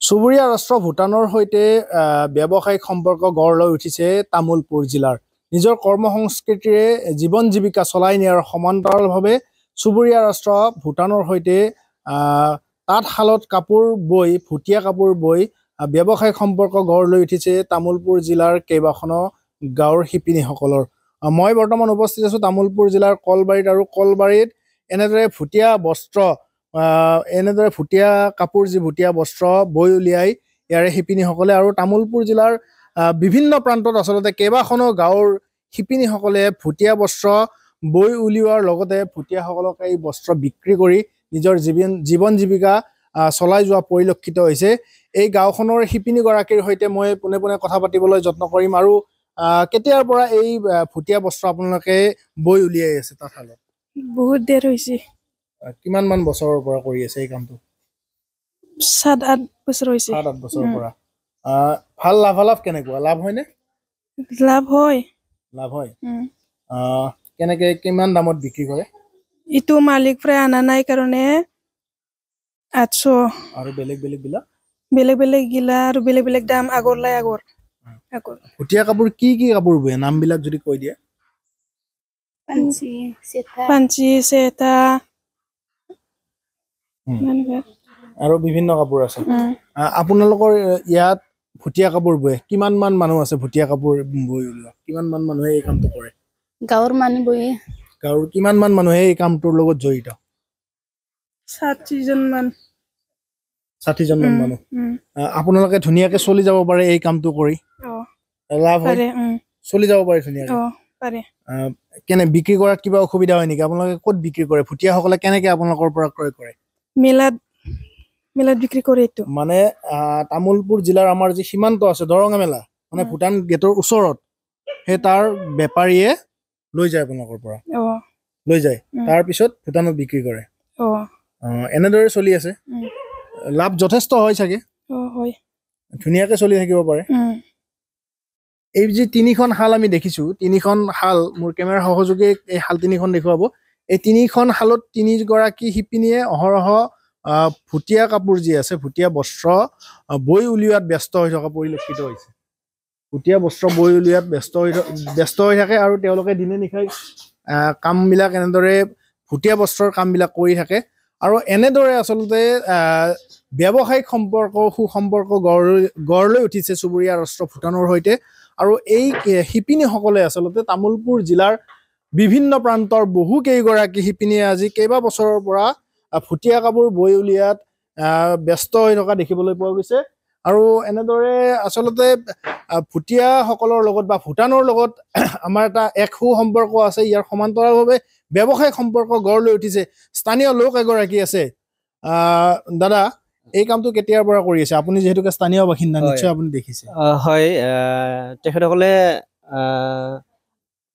চুবুৰীয়া ৰাষ্ট্ৰ ভূটানৰ সৈতে ব্যৱসায়িক সম্পৰ্ক গঢ় লৈ উঠিছে তামুলপুৰ জিলাৰ। নিজৰ কৰ্মসংস্কৃতিৰে জীৱন জীৱিকা চলাই নিয়াৰ সমান্তৰালভাৱে চুবুৰীয়া ৰাষ্ট্ৰ ভূটানৰ সৈতে তাঁতশালত কাপোৰ বৈ ভুটীয়া কাপোৰ বৈ ব্যৱসায়িক সম্পৰ্ক গঢ় লৈ উঠিছে তামুলপুৰ জিলাৰ কেইবাখনো গাঁৱৰ শিপিনীসকলৰ। মই বৰ্তমান উপস্থিত আছোঁ তামুলপুৰ জিলাৰ কলবাৰীত, আৰু কলবাৰীত এনেদৰে ভুটীয়া বস্ত্ৰ এনেদৰে ভুটীয়া কাপোৰ যি ভুটীয়া বস্ত্ৰ বৈ উলিয়াই ইয়াৰে শিপিনীসকলে, আৰু তামুলপুৰ জিলাৰ বিভিন্ন প্ৰান্তত আচলতে কেইবাখনো গাঁৱৰ শিপিনীসকলে ভুটীয়া বস্ত্ৰ বৈ উলিওৱাৰ লগতে ভুটীয়াসকলক এই বস্ত্ৰ বিক্ৰী কৰি নিজৰ জীৱন জীৱিকা চলাই যোৱা পৰিলক্ষিত হৈছে। এই গাঁওখনৰ শিপিনীগৰাকীৰ সৈতে মই পোনে পোনে কথা পাতিবলৈ যত্ন কৰিম। আৰু কেতিয়াৰ পৰা এই ভুটীয়া বস্ত্ৰ আপোনালোকে বৈ উলিয়াই আছে তাঁতশালত? বহুত দেৰ হৈছে। কিমান মান বছৰৰ পৰা কৰি আছে এই কামটো? 7-8 বছৰ হৈছে। 7-8 বছৰৰ পৰা। ভাল লাভালাভ কেনেকুৱা? লাভ হয়নে? লাভ হয়। লাভ হয়। কেনেকে কিমান দামত বিক্ৰী কৰে? ইটো মালিক প্ৰায় আনা নাই কাৰণে 800। আৰু বেলেগ বেলেগ গিলা আৰু বেলেগ বেলেগ দাম আগৰ লাই আগৰ। ভুটীয়া কাপোৰ কি কি কাপোৰ বয় নামবিলাক যদি কৈ দিয়ে? পাঞ্চি, চেতা আৰু বিভিন্ন কাপোৰ আছে। আপোনালোকৰ ইয়াত ভুটীয়া কাপোৰ বয় কিমান মান মানুহ আছে? ভুটীয়া কাপোৰ বৈ ওলোৱা কিমান মান মানুহে এই কামটো কৰে? গাঁৱৰ মানুহ বয়ে। গাঁৱৰ কিমান মান মানুহে এই কামটোৰ লগত জড়িত? 60 জন মান। 60 জন মান মানুহ। আপোনালোকে ধুনীয়াকে চলি যাব পাৰে এই কামটো কৰি? লাভ হয়, চলি যাব পাৰে ধুনীয়াকে? পাৰে। কেনে বিক্ৰী কৰাত কিবা অসুবিধা হয় নেকি? আপোনালোকে ক'ত বিক্ৰী কৰে? ভুটীয়াসকলে কেনেকে আপোনালোকৰ পৰা ক্ৰয় কৰে? মেলাত বিক্ৰী কৰে। এইটো মানে তামুলপুৰ জিলাৰ আমাৰ যি সীমান্ত আছে দৰঙা মেলা, মানে ভূটান গেটৰ ওচৰত, সেই তাৰ বেপাৰীয়ে লৈ যায় আপোনালোকৰ পৰা? লৈ যায়, তাৰ পিছত ভূটানত বিক্ৰী কৰে। এনেদৰে চলি আছে। লাভ যথেষ্ট হয় চাগে? হয়, ধুনীয়াকে চলি থাকিব পাৰে। এই যে 3খন শাল আমি দেখিছো, 3খন শাল মোৰ কেমেৰা সহযোগে এই শাল 3খন দেখুৱাব। এই 3খন শালত 3 গৰাকী শিপিনীয়ে অহৰহ ভুটীয়া কাপোৰ যি আছে ভুটীয়া বস্ত্ৰ বৈ উলিওৱাত ব্যস্ত হৈ থকা পৰিলক্ষিত হৈছে। ভুটীয়া বস্ত্ৰ বৈ উলিওৱাত ব্যস্ত হৈ থাকে, আৰু তেওঁলোকে দিনে নিশাই কামবিলাক এনেদৰে ভুটীয়া বস্ত্ৰৰ কামবিলাক কৰি থাকে। আৰু এনেদৰে আচলতে ব্যৱসায়িক সম্পৰ্ক সুসম্পৰ্ক গঢ় লৈ উঠিছে চুবুৰীয়া ৰাষ্ট্ৰ ভূটানৰ সৈতে। আৰু এই শিপিনীসকলে আচলতে তামুলপুৰ জিলাৰ বিভিন্ন প্ৰান্তৰ বহু কেইগৰাকী শিপিনীয়ে আজি কেইবা বছৰৰ পৰা ভুটীয়া কাপোৰ বৈ উলিওৱাত ব্যস্ত হৈ থকা দেখিবলৈ পোৱা গৈছে। আৰু এনেদৰে আচলতে ভুটীয়াসকলৰ লগত বা ভূটানৰ লগত আমাৰ এটা সুসম্পৰ্ক আছে। ইয়াৰ সমান্তৰালভাৱে ব্যৱসায়িক সম্পৰ্ক গঢ় লৈ উঠিছে। স্থানীয় লোক এগৰাকী আছে। দাদা, এই কামটো কেতিয়াৰ পৰা কৰি আছে? আপুনি যিহেতুকে স্থানীয় বাসিন্দা, নিশ্চয় আপুনি দেখিছে। হয়, তেখেতসকলে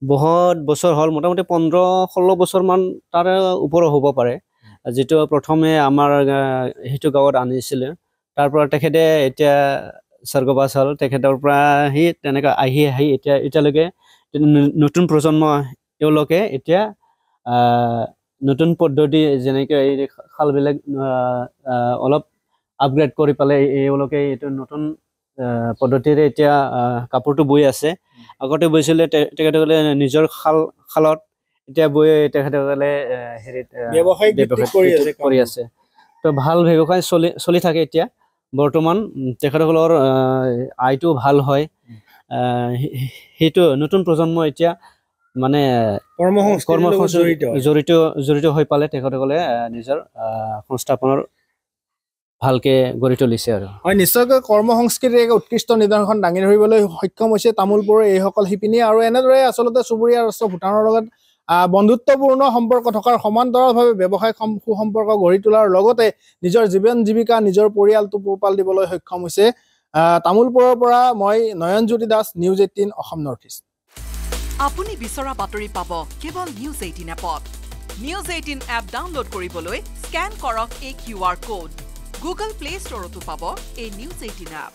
বহুত বছৰ হ'ল, মোটামুটি 15-16 বছৰ মান তাৰে ওপৰ হ'ব পাৰে। যিটো প্ৰথমে আমাৰ সেইটো গাঁৱত আনিছিলে, তাৰ পৰা তেখেতে এতিয়া স্বৰ্গবাস হ'ল। তেখেতৰ পৰা সি তেনেকৈ আহি এতিয়ালৈকে নতুন প্ৰজন্ম তেওঁলোকে এতিয়া নতুন পদ্ধতি যেনেকৈ এই শালবিলাক অলপ আপগ্ৰেড কৰি পেলাই এওঁলোকে এইটো নতুন পদ্ধতিৰে এতিয়া কাপোৰটো বৈ আছে। আগতে বৈছিলে তেখেতসকলে নিজৰ শালত, এতিয়া বৈ তেখেতসকলে হেৰিত ব্যৱসায় কৰি আছে। তো ভাল ব্যৱসায় চলি থাকে এতিয়া বৰ্তমান। তেখেতসকলৰ আয়টো ভাল হয়। সেইটো নতুন প্ৰজন্ম এতিয়া মানে জড়িত হৈ পালে তেখেতসকলে নিজৰ সংস্থাপনৰ ভালকে গঢ়ি তুলিছে। আৰু হয়, নিশ্চয়কৈ কৰ্মসংস্কৃতিৰ এক উৎকৃষ্ট নিদৰ্শন দাঙি ধৰিবলৈ সক্ষম হৈছে তামোলপুৰৰ এইসকল শিপিনী। আৰু এনেদৰে আচলতে চুবুৰীয়া ৰাষ্ট্ৰ ভূটানৰ লগত বন্ধুত্বপূৰ্ণ সম্পৰ্ক থকাৰ সমান্তৰালভাৱে ব্যৱসায়িক সুসম্পৰ্ক গঢ়ি তোলাৰ লগতে নিজৰ জীৱন জীৱিকা নিজৰ পৰিয়ালটো পোহপাল দিবলৈ সক্ষম হৈছে। তামোলপুৰৰ পৰা মই Nayanjyoti Das, news 18 Assam north east. আপুনি বিচৰা বাতৰি পাব কেৱল নিউজ 18 এপত। নিউজ 18 এপ ডাউনলোড কৰিবলৈ স্কেন কৰক এই QR কোড। গুগল প্লে ষ্টৰতো পাব এই নিউজ 18 এপ।